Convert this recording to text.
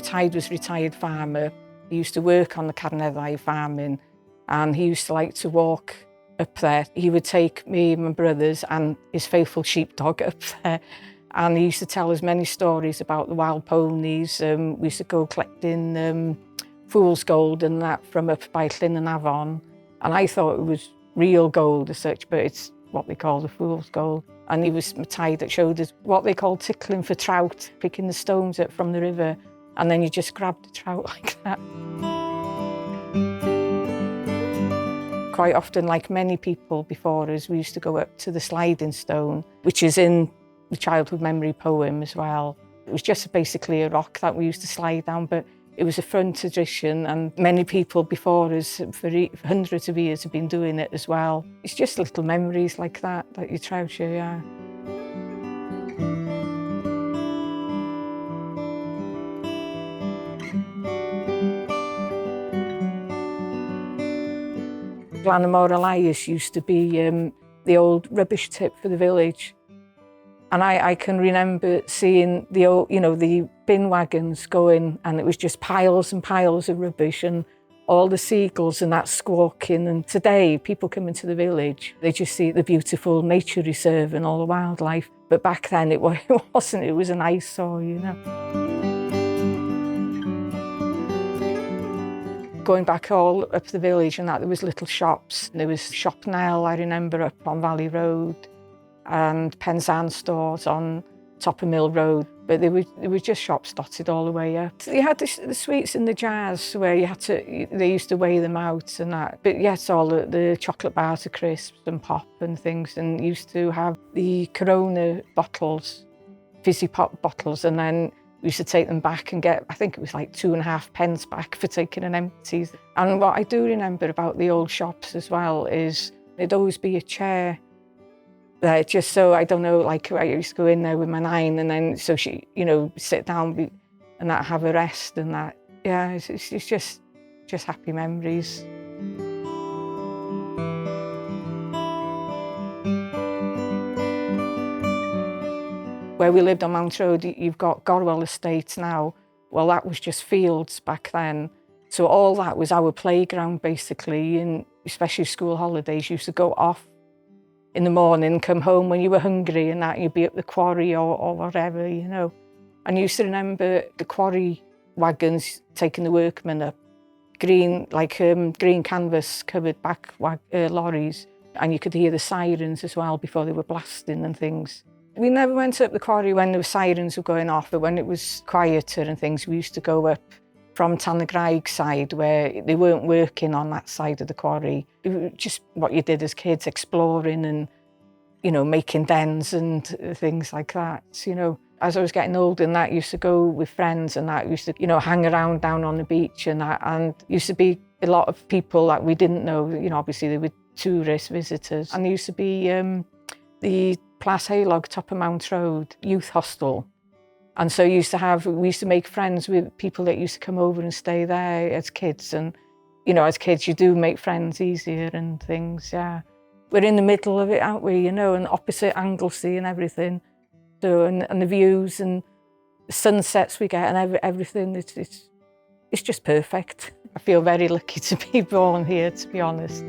Tide was a retired farmer. He used to work on the Carneddau farming, and he used to like to walk up there. He would take me and my brothers and his faithful sheepdog up there, and he used to tell us many stories about the wild ponies. We used to go collecting fool's gold and that from up by Llyn and Avon, and I thought it was real gold as such, but it's what they call the fool's gold. And he was Tide that showed us what they call tickling for trout, picking the stones up from the river, and then you just grab the trout like that. Quite often, like many people before us, we used to go up to the sliding stone, which is in the childhood memory poem as well. It was just basically a rock that we used to slide down, but it was a fun tradition, and many people before us for hundreds of years have been doing it as well. It's just little memories like that you treasure, yeah. Glanamore Elias used to be the old rubbish tip for the village. And I can remember seeing the old, the bin wagons going, and it was just piles and piles of rubbish and all the seagulls and that squawking. And today, people come into the village, they just see the beautiful nature reserve and all the wildlife. But back then, it wasn't, it was an eyesore, Going back all up the village and that, there was little shops. There was Shop Nell, I remember, up on Valley Road, and Penzance stores on Top of Mill Road, but there were just shops dotted all the way up. You had the sweets in the jars where they used to weigh them out and that, but yes, all the chocolate bars of crisps and pop and things, and used to have the Corona bottles, fizzy pop bottles, and then we used to take them back and get, I think it was like 2.5 pence back for taking an empty. And what I do remember about the old shops as well is there'd always be a chair there, just so, I don't know, like I used to go in there with my nine, and then so she, sit down and that, have a rest and that. Yeah, it's just happy memories. Where we lived on Mount Road, you've got Gorwell Estate now. Well, that was just fields back then. So all that was our playground, basically, and especially school holidays. You used to go off in the morning, come home when you were hungry and that, you'd be at the quarry or whatever, And I used to remember the quarry wagons taking the workmen up, green canvas covered back lorries, and you could hear the sirens as well before they were blasting and things. We never went up the quarry when the sirens were going off, but when it was quieter and things, we used to go up from Tannagraig side where they weren't working on that side of the quarry. It was just what you did as kids, exploring and, making dens and things like that. As I was getting older and that, used to go with friends and that, used to, hang around down on the beach and that, and used to be a lot of people that we didn't know, obviously they were tourist visitors. And there used to be the Plas Heulog, top of Mount Road, youth hostel. And so we used to make friends with people that used to come over and stay there as kids. And, as kids, you do make friends easier and things, yeah. We're in the middle of it, aren't we, and opposite Anglesey and everything. So, and the views and the sunsets we get and everything, it's just perfect. I feel very lucky to be born here, to be honest.